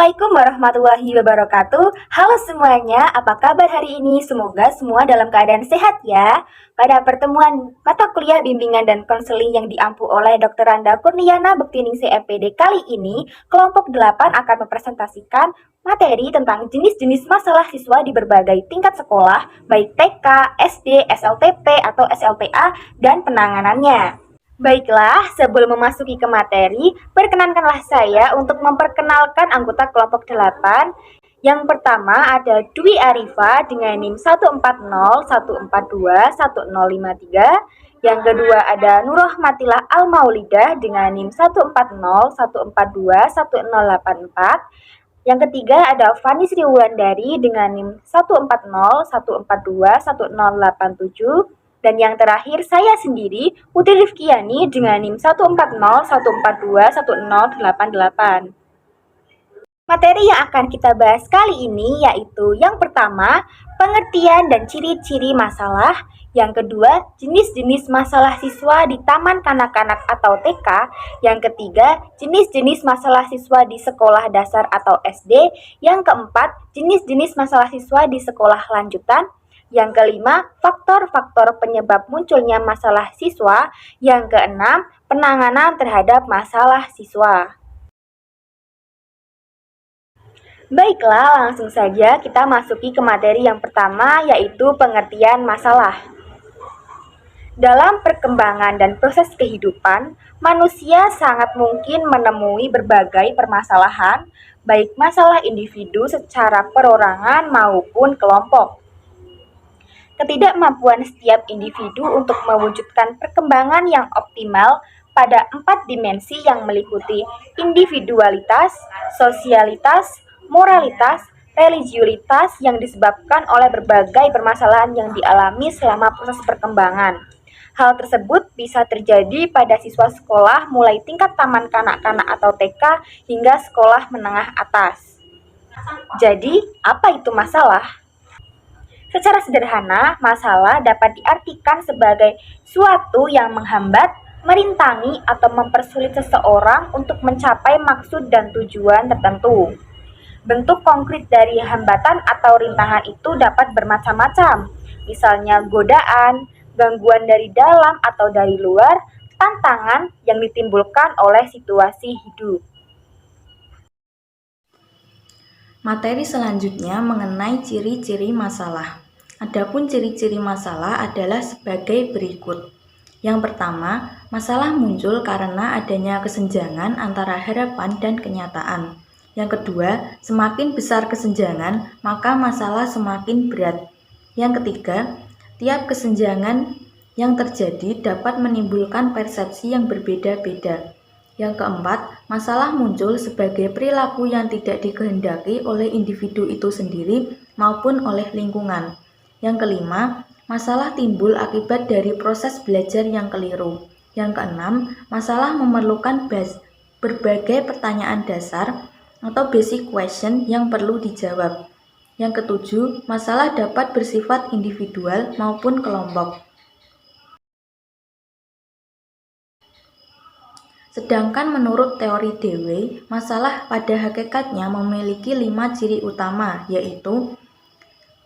Assalamualaikum warahmatullahi wabarakatuh. Halo semuanya, apa kabar hari ini? Semoga semua dalam keadaan sehat ya. Pada pertemuan mata kuliah bimbingan dan konseling yang diampu oleh Dr. Randa Kurniana Bektiningsih MPD kali ini, kelompok 8 akan mempresentasikan materi tentang jenis-jenis masalah siswa di berbagai tingkat sekolah, baik TK, SD, SLTP, atau SLTA, dan penanganannya. Baiklah, sebelum memasuki ke materi, perkenankanlah saya untuk memperkenalkan anggota kelompok 8. Yang pertama ada Dwi Arifa dengan NIM 14014211053. Yang kedua ada Nurrohmatillah Al-Maulidah dengan NIM 14014211084. Yang ketiga ada Fani Sri Wulandari dengan NIM 14014211087. Dan yang terakhir, saya sendiri, Putri Rifkiani dengan NIM 14014211088. Materi yang akan kita bahas kali ini yaitu yang pertama, pengertian dan ciri-ciri masalah. Yang kedua, jenis-jenis masalah siswa di Taman Kanak-kanak atau TK. Yang ketiga, jenis-jenis masalah siswa di sekolah dasar atau SD. Yang keempat, jenis-jenis masalah siswa di sekolah lanjutan. Yang kelima, faktor-faktor penyebab munculnya masalah siswa. Yang keenam, penanganan terhadap masalah siswa. Baiklah, langsung saja kita masuki ke materi yang pertama, yaitu pengertian masalah. Dalam perkembangan dan proses kehidupan, manusia sangat mungkin menemui berbagai permasalahan, baik masalah individu secara perorangan maupun kelompok. Ketidakmampuan setiap individu untuk mewujudkan perkembangan yang optimal pada 4 dimensi yang meliputi individualitas, sosialitas, moralitas, religiulitas yang disebabkan oleh berbagai permasalahan yang dialami selama proses perkembangan. Hal tersebut bisa terjadi pada siswa sekolah mulai tingkat taman kanak-kanak atau TK hingga sekolah menengah atas. Jadi, apa itu masalah? Secara sederhana, masalah dapat diartikan sebagai suatu yang menghambat, merintangi, atau mempersulit seseorang untuk mencapai maksud dan tujuan tertentu. Bentuk konkret dari hambatan atau rintangan itu dapat bermacam-macam, misalnya godaan, gangguan dari dalam atau dari luar, tantangan yang ditimbulkan oleh situasi hidup. Materi selanjutnya mengenai ciri-ciri masalah. Adapun ciri-ciri masalah adalah sebagai berikut. Yang pertama, masalah muncul karena adanya kesenjangan antara harapan dan kenyataan. Yang kedua, semakin besar kesenjangan, maka masalah semakin berat. Yang ketiga, tiap kesenjangan yang terjadi dapat menimbulkan persepsi yang berbeda-beda. Yang keempat, masalah muncul sebagai perilaku yang tidak dikehendaki oleh individu itu sendiri maupun oleh lingkungan. Yang kelima, masalah timbul akibat dari proses belajar yang keliru. Yang keenam, masalah memerlukan berbagai pertanyaan dasar atau basic question yang perlu dijawab. Yang ketujuh, masalah dapat bersifat individual maupun kelompok. Sedangkan menurut teori Dewey, masalah pada hakikatnya memiliki 5 ciri utama, yaitu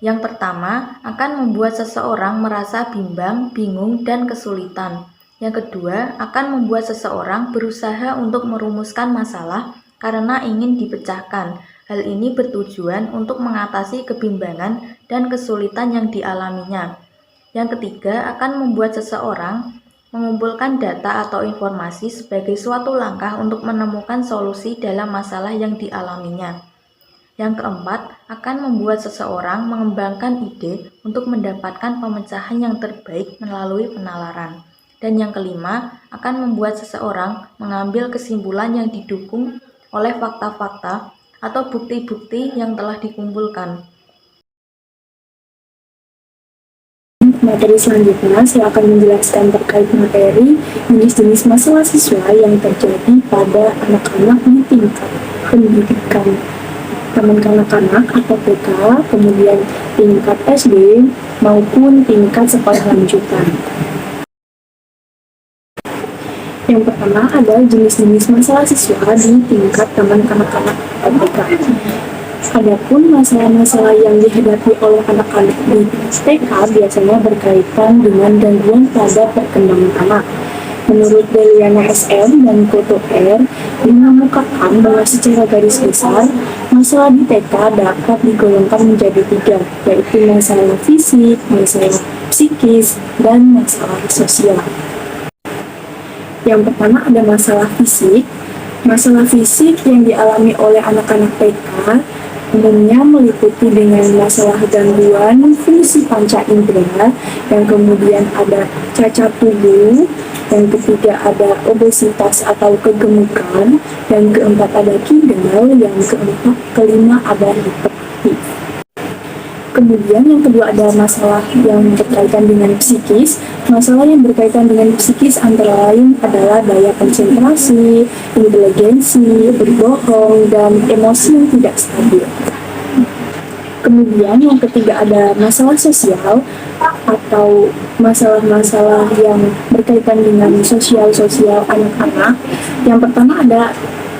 yang pertama, akan membuat seseorang merasa bimbang, bingung, dan kesulitan. Yang kedua, akan membuat seseorang berusaha untuk merumuskan masalah karena ingin dipecahkan. Hal ini bertujuan untuk mengatasi kebimbangan dan kesulitan yang dialaminya. Yang ketiga, akan membuat seseorang mengumpulkan data atau informasi sebagai suatu langkah untuk menemukan solusi dalam masalah yang dialaminya. Yang keempat, akan membuat seseorang mengembangkan ide untuk mendapatkan pemecahan yang terbaik melalui penalaran. Dan yang kelima, akan membuat seseorang mengambil kesimpulan yang didukung oleh fakta-fakta atau bukti-bukti yang telah dikumpulkan. Materi selanjutnya, saya akan menjelaskan terkait materi jenis-jenis masalah siswa yang terjadi pada anak-anak di tingkat pendidikan taman kanak-kanak atau TK, kemudian tingkat SD maupun tingkat sekolah lanjutan. Yang pertama adalah jenis-jenis masalah siswa di tingkat taman kanak-kanak TK. Adapun masalah-masalah yang dihadapi oleh anak-anak di TK biasanya berkaitan dengan gangguan pada perkembangan anak. Menurut Deliana SM dan Koto R, mengemukakan bahwa secara garis besar, masalah di TK dapat digolongkan menjadi 3, yaitu masalah fisik, masalah psikis, dan masalah sosial. Yang pertama ada masalah fisik. Masalah fisik yang dialami oleh anak-anak TK umumnya meliputi dengan masalah gangguan fungsi panca indera, yang kemudian ada cacat tubuh, yang ketiga ada obesitas atau kegemukan, yang keempat ada kidal, yang kelima ada hiperaktif. Kemudian yang kedua ada masalah yang berkaitan dengan psikis. Masalah yang berkaitan dengan psikis antara lain adalah daya konsentrasi, inteligensi, berbohong, dan emosi yang tidak stabil. Kemudian yang ketiga ada masalah sosial atau masalah-masalah yang berkaitan dengan sosial anak-anak. Yang pertama ada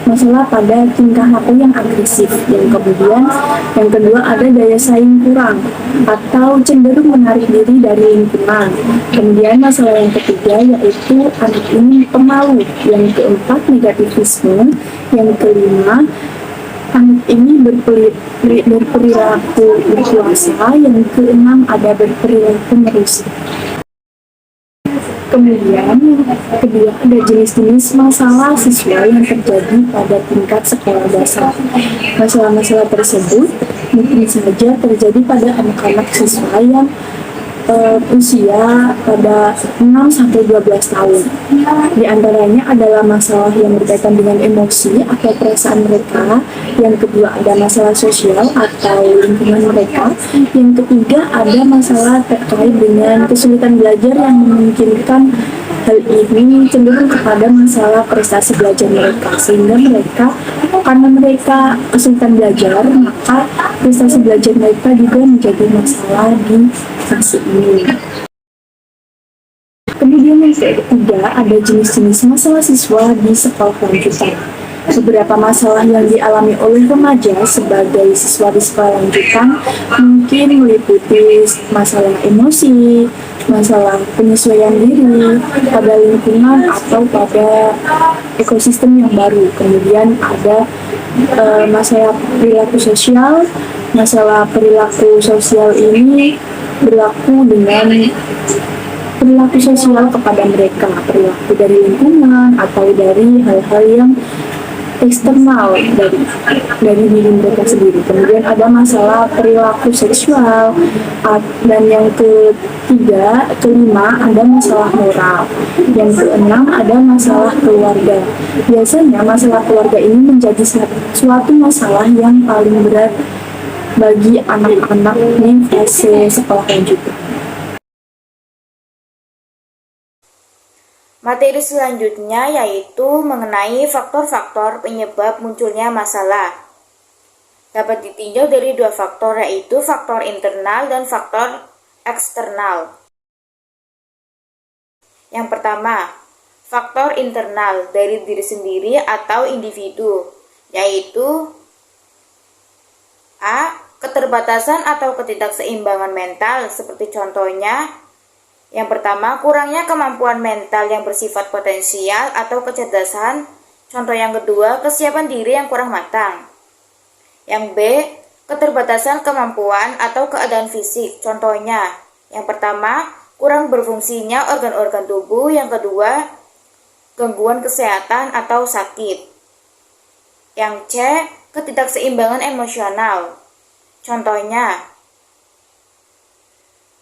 masalah pada tingkah laku yang agresif, yang kedua ada daya saing kurang atau cenderung menarik diri dari lingkungan. Kemudian masalah yang ketiga yaitu anak ini pemalu, yang keempat negativisme, yang kelima anak ini berperilaku berkuasa, yang keenam ada berperilaku merusak. Kemudian yang kedua ada jenis-jenis masalah siswa yang terjadi pada tingkat sekolah dasar. Masalah-masalah tersebut mungkin saja terjadi pada anak-anak siswa yang usia pada 6-12 tahun. Di antaranya adalah masalah yang berkaitan dengan emosi atau perasaan mereka. Yang kedua ada masalah sosial atau lingkungan mereka. Yang ketiga ada masalah terkait dengan kesulitan belajar yang memungkinkan hal ini cenderung kepada masalah prestasi belajar mereka, sehingga karena mereka kesulitan belajar, maka prestasi belajar mereka juga menjadi masalah di fase ini. Kemudian yang ketiga ada jenis-jenis masalah siswa di sekolah lanjutan. Beberapa masalah yang dialami oleh remaja sebagai siswa di sekolah lanjutan mungkin meliputi masalah emosi, masalah penyesuaian diri pada lingkungan atau pada ekosistem yang baru. Kemudian ada masalah perilaku sosial. Masalah perilaku sosial ini berlaku dengan perilaku sosial kepada mereka, perilaku dari lingkungan atau dari hal-hal yang eksternal dari diri mereka sendiri. Kemudian ada masalah perilaku seksual, dan yang kelima ada masalah moral. Yang keenam ada masalah keluarga. Biasanya masalah keluarga ini menjadi suatu masalah yang paling berat bagi anak-anak di fase sekolah lanjutan. Materi selanjutnya yaitu mengenai faktor-faktor penyebab munculnya masalah. Dapat ditinjau dari 2 faktor, yaitu faktor internal dan faktor eksternal. Yang pertama, faktor internal dari diri sendiri atau individu, yaitu A. Keterbatasan atau ketidakseimbangan mental, seperti contohnya yang pertama, kurangnya kemampuan mental yang bersifat potensial atau kecerdasan. Contoh yang kedua, kesiapan diri yang kurang matang. Yang B, keterbatasan kemampuan atau keadaan fisik. Contohnya, yang pertama, kurang berfungsinya organ-organ tubuh. Yang kedua, gangguan kesehatan atau sakit. Yang C, ketidakseimbangan emosional. Contohnya,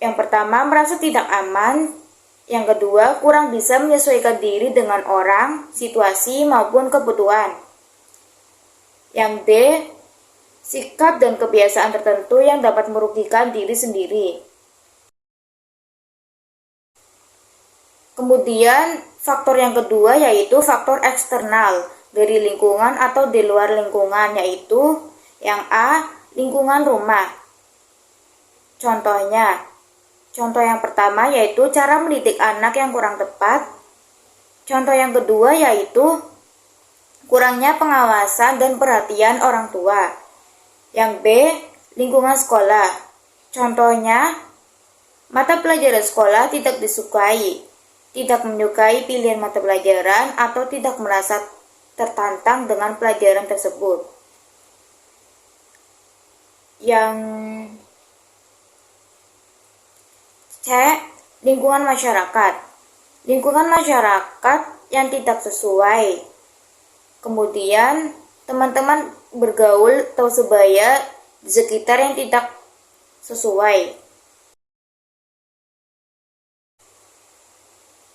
yang pertama, merasa tidak aman. Yang kedua, kurang bisa menyesuaikan diri dengan orang, situasi, maupun kebutuhan. Yang D, sikap dan kebiasaan tertentu yang dapat merugikan diri sendiri. Kemudian, faktor yang kedua yaitu faktor eksternal dari lingkungan atau di luar lingkungan, yaitu yang A, lingkungan rumah. Contoh yang pertama yaitu cara mendidik anak yang kurang tepat. Contoh yang kedua yaitu kurangnya pengawasan dan perhatian orang tua. Yang B, lingkungan sekolah. Contohnya, mata pelajaran sekolah tidak disukai, tidak menyukai pilihan mata pelajaran, atau tidak merasa tertantang dengan pelajaran tersebut. Yang C, lingkungan masyarakat. Lingkungan masyarakat yang tidak sesuai. Kemudian, teman-teman bergaul atau sebaya di sekitar yang tidak sesuai.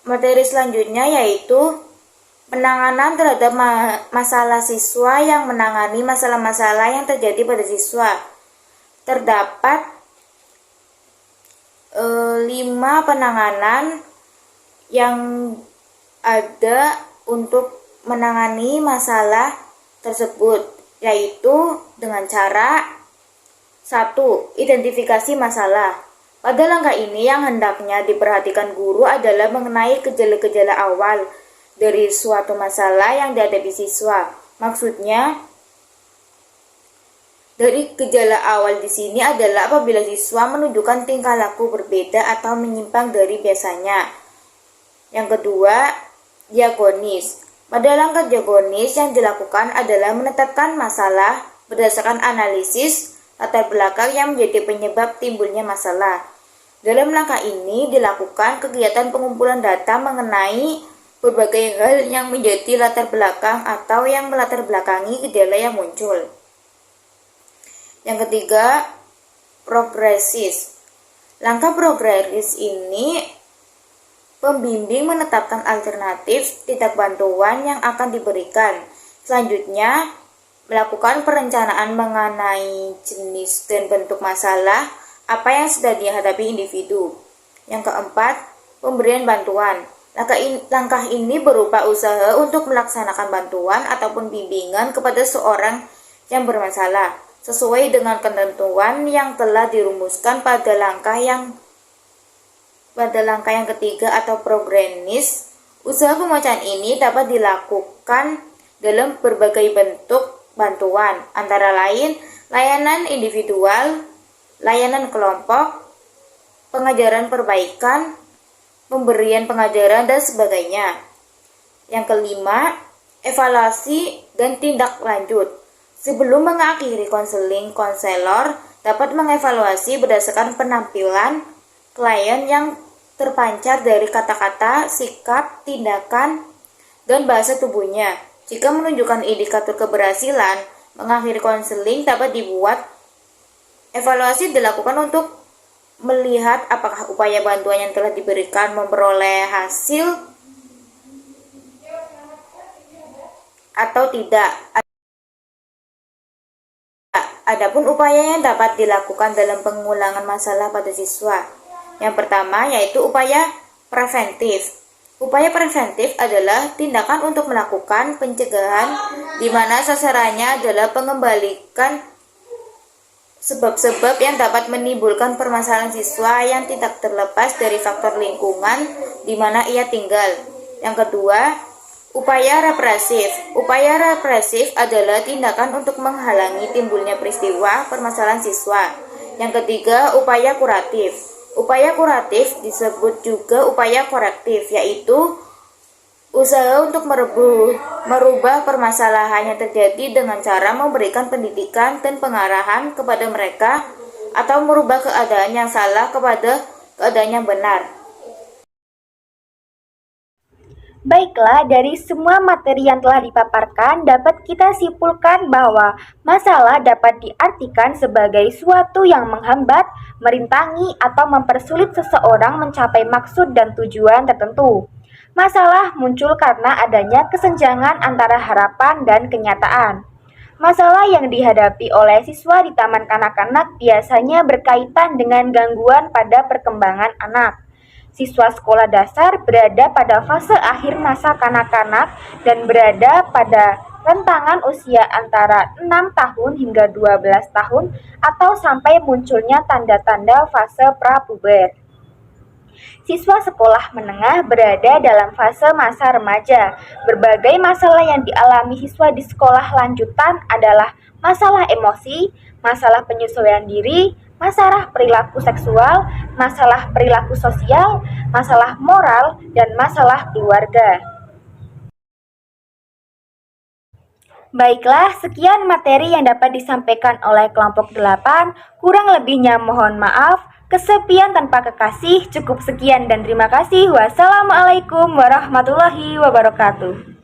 Materi selanjutnya yaitu penanganan terhadap masalah siswa yang menangani masalah-masalah yang terjadi pada siswa. Terdapat 5 penanganan yang ada untuk menangani masalah tersebut, yaitu dengan cara 1. Identifikasi masalah. Pada langkah ini yang hendaknya diperhatikan guru adalah mengenai gejala-gejala awal dari suatu masalah yang dihadapi siswa. Maksudnya, dari gejala awal di sini adalah apabila siswa menunjukkan tingkah laku berbeda atau menyimpang dari biasanya. Yang kedua, diagnosis. Pada langkah diagnosis yang dilakukan adalah menetapkan masalah berdasarkan analisis latar belakang yang menjadi penyebab timbulnya masalah. Dalam langkah ini dilakukan kegiatan pengumpulan data mengenai berbagai hal yang menjadi latar belakang atau yang melatar belakangi gejala yang muncul. Yang ketiga, progresis. Langkah progresis ini pembimbing menetapkan alternatif titik bantuan yang akan diberikan. Selanjutnya, melakukan perencanaan mengenai jenis dan bentuk masalah apa yang sudah dihadapi individu. Yang keempat, pemberian bantuan. Langkah ini berupa usaha untuk melaksanakan bantuan ataupun bimbingan kepada seorang yang bermasalah, sesuai dengan ketentuan yang telah dirumuskan pada langkah yang ketiga atau progresis. Usaha pemecahkan ini dapat dilakukan dalam berbagai bentuk bantuan, antara lain layanan individual, layanan kelompok, pengajaran perbaikan, pemberian pengajaran, dan sebagainya. Yang kelima, evaluasi dan tindak lanjut. Sebelum mengakhiri konseling, konselor dapat mengevaluasi berdasarkan penampilan klien yang terpancar dari kata-kata, sikap, tindakan, dan bahasa tubuhnya. Jika menunjukkan indikator keberhasilan, mengakhiri konseling dapat dibuat. Evaluasi dilakukan untuk melihat apakah upaya bantuan yang telah diberikan memperoleh hasil atau tidak. Adapun upaya yang dapat dilakukan dalam pengulangan masalah pada siswa. Yang pertama yaitu upaya preventif. Upaya preventif adalah tindakan untuk melakukan pencegahan di mana sasarannya adalah pengembalikan sebab-sebab yang dapat menimbulkan permasalahan siswa yang tidak terlepas dari faktor lingkungan di mana ia tinggal. Yang kedua, upaya represif. Upaya represif adalah tindakan untuk menghalangi timbulnya peristiwa permasalahan siswa. Yang ketiga, upaya kuratif. Upaya kuratif disebut juga upaya korektif, yaitu usaha untuk merubah permasalahan yang terjadi dengan cara memberikan pendidikan dan pengarahan kepada mereka atau merubah keadaan yang salah kepada keadaan yang benar. Baiklah, dari semua materi yang telah dipaparkan, dapat kita simpulkan bahwa masalah dapat diartikan sebagai suatu yang menghambat, merintangi, atau mempersulit seseorang mencapai maksud dan tujuan tertentu. Masalah muncul karena adanya kesenjangan antara harapan dan kenyataan. Masalah yang dihadapi oleh siswa di taman kanak-kanak biasanya berkaitan dengan gangguan pada perkembangan anak. Siswa sekolah dasar berada pada fase akhir masa kanak-kanak dan berada pada rentangan usia antara 6 tahun hingga 12 tahun atau sampai munculnya tanda-tanda fase prapuber. Siswa sekolah menengah berada dalam fase masa remaja. Berbagai masalah yang dialami siswa di sekolah lanjutan adalah masalah emosi, masalah penyesuaian diri, masalah perilaku seksual, masalah perilaku sosial, masalah moral, dan masalah keluarga. Baiklah, sekian materi yang dapat disampaikan oleh kelompok 8. Kurang lebihnya mohon maaf. Kesepian tanpa kekasih. Cukup sekian dan terima kasih. Wassalamualaikum warahmatullahi wabarakatuh.